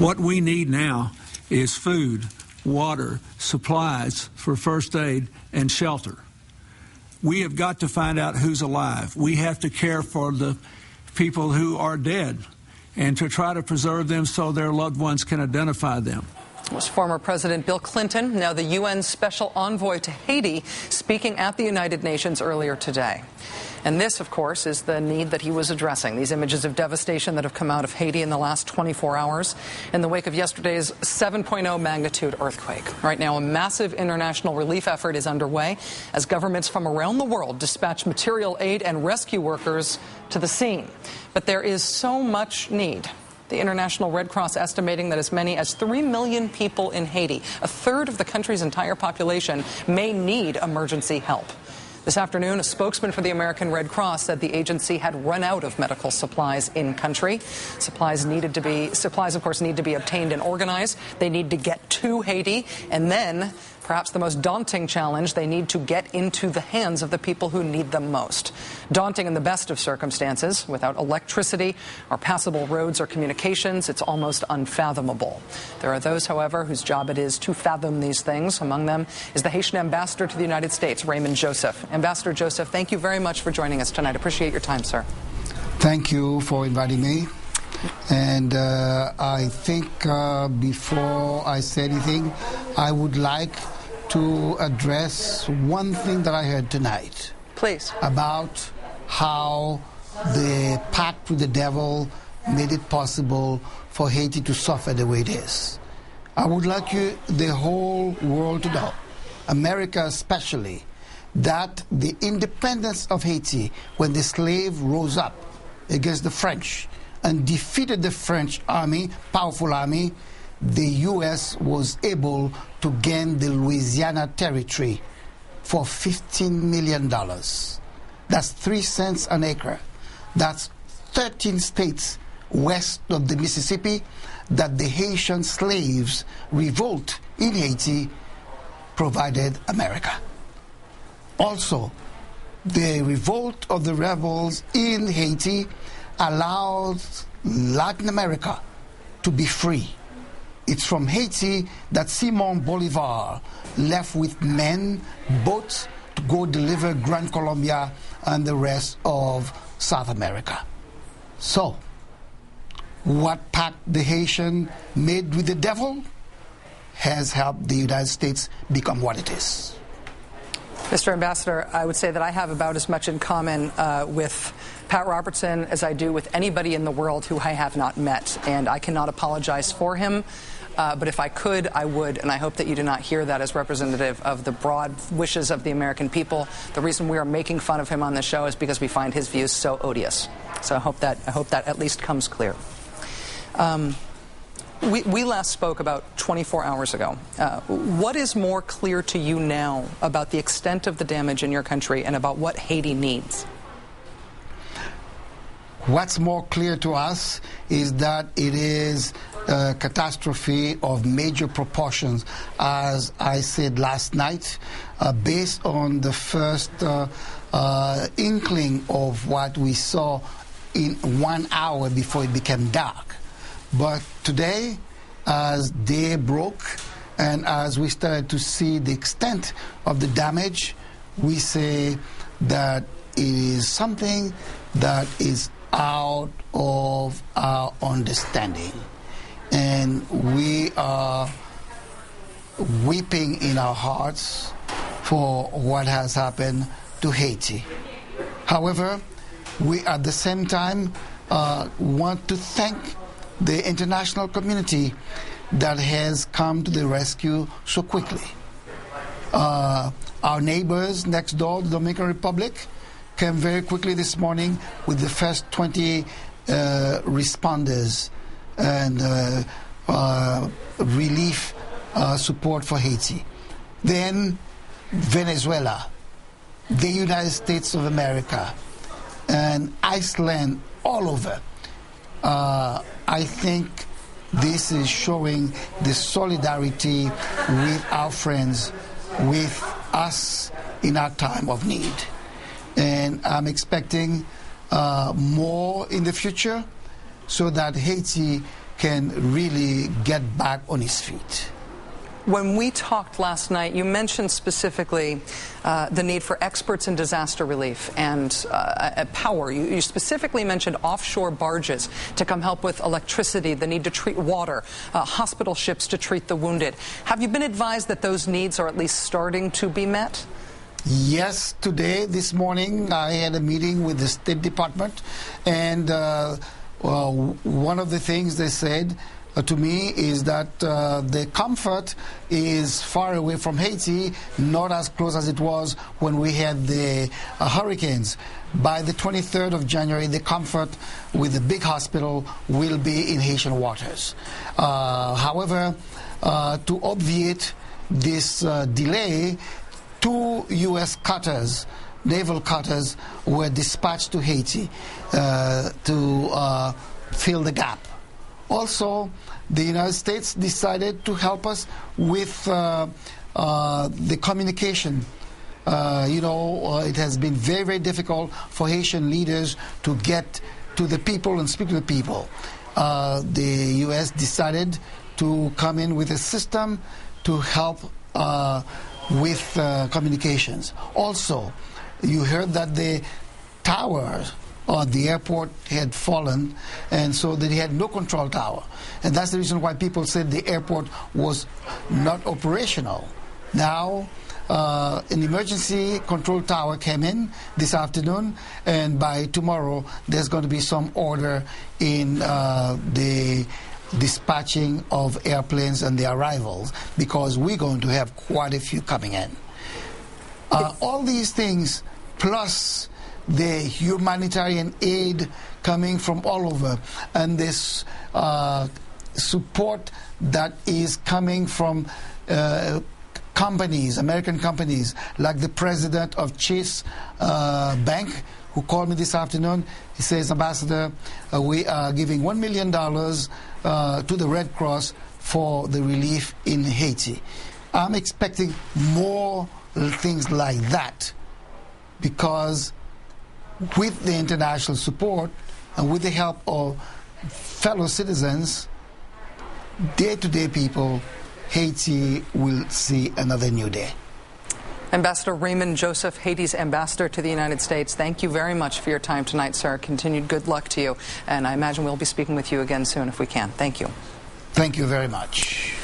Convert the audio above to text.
What we need now is food, water, supplies for first aid, and shelter. We have got to find out who's alive. We have to care for the people who are dead and to try to preserve them so their loved ones can identify them. It was former President Bill Clinton, now the UN Special Envoy to Haiti, speaking at the United Nations earlier today. And this, of course, is the need that he was addressing. These images of devastation that have come out of Haiti in the last 24 hours in the wake of yesterday's 7.0 magnitude earthquake. Right now, a massive international relief effort is underway as governments from around the world dispatch material aid and rescue workers to the scene. But there is so much need. The International Red Cross estimating that as many as 3 million people in Haiti, a third of the country's entire population, may need emergency help. This afternoon, a spokesman for the American Red Cross said the agency had run out of medical supplies in country. Supplies, of course, need to be obtained and organized. They need to get to Haiti, and then, perhaps the most daunting challenge, they need to get into the hands of the people who need them most. Daunting in the best of circumstances. Without electricity or passable roads or communications, it's almost unfathomable. There are those, however, whose job it is to fathom these things. Among them is the Haitian ambassador to the United States, Raymond Joseph. Ambassador Joseph, thank you very much for joining us tonight. Appreciate your time, sir. Thank you for inviting me. And I think before I say anything, I would like to address one thing that I heard tonight. Please. About how the pact with the devil made it possible for Haiti to suffer the way it is. I would like the whole world to know, America especially, that the independence of Haiti, when the slave rose up against the French and defeated the French army, powerful army, the U.S. was able to gain the Louisiana territory for $15 million. That's 3 cents an acre. That's 13 states west of the Mississippi that the Haitian slaves revolt in Haiti provided America. Also, the revolt of the rebels in Haiti allowed Latin America to be free. It's from Haiti that Simon Bolivar left with men, boats, to go deliver Gran Colombia and the rest of South America. So, what pact the Haitian made with the devil has helped the United States become what it is. Mr. Ambassador, I would say that I have about as much in common with Pat Robertson as I do with anybody in the world who I have not met, and I cannot apologize for him. But if I could, I would, and I hope that you do not hear that as representative of the broad wishes of the American people. The reason we are making fun of him on this show is because we find his views so odious. So I hope that at least comes clear. We last spoke about 24 hours ago. What is more clear to you now about the extent of the damage in your country and about what Haiti needs? What's more clear to us is that it is a catastrophe of major proportions, as I said last night, based on the first inkling of what we saw in 1 hour before it became dark. But today, as day broke and as we started to see the extent of the damage, we say that it is something that is out of our understanding. And we are weeping in our hearts for what has happened to Haiti. However, we at the same time want to thank the international community that has come to the rescue so quickly. Our neighbors next door, the Dominican Republic, came very quickly this morning with the first 20 responders and relief support for Haiti. Then Venezuela, the United States of America, and Iceland, all over. I think this is showing the solidarity with our friends, with us in our time of need. And I'm expecting more in the future so that Haiti can really get back on his feet. When we talked last night, you mentioned specifically the need for experts in disaster relief and power. You specifically mentioned offshore barges to come help with electricity, the need to treat water, hospital ships to treat the wounded. Have you been advised that those needs are at least starting to be met? Yes, today, this morning, I had a meeting with the State Department, and one of the things they said to me is that the comfort is far away from Haiti, not as close as it was when we had the hurricanes. By the 23rd of January, the comfort with the big hospital will be in Haitian waters. However, to obviate this delay, 2 U.S. cutters, naval cutters, were dispatched to Haiti to fill the gap. Also, the United States decided to help us with the communication. It has been very, very difficult for Haitian leaders to get to the people and speak to the people. The U.S. decided to come in with a system to help with communications. Also, you heard that the towers the airport had fallen, and so they had no control tower. And that's the reason why people said the airport was not operational. Now, an emergency control tower came in this afternoon, and by tomorrow there's going to be some order in the dispatching of airplanes and the arrivals, because we're going to have quite a few coming in. All these things, plus the humanitarian aid coming from all over, and this support that is coming from companies, American companies, like the president of Chase Bank, who called me this afternoon. He says, Ambassador, we are giving $1 million to the Red Cross for the relief in Haiti. I'm expecting more things like that, because with the international support and with the help of fellow citizens, day-to-day people, Haiti will see another new day. Ambassador Raymond Joseph, Haiti's ambassador to the United States, thank you very much for your time tonight, sir. Continued good luck to you. And I imagine we'll be speaking with you again soon if we can. Thank you. Thank you very much.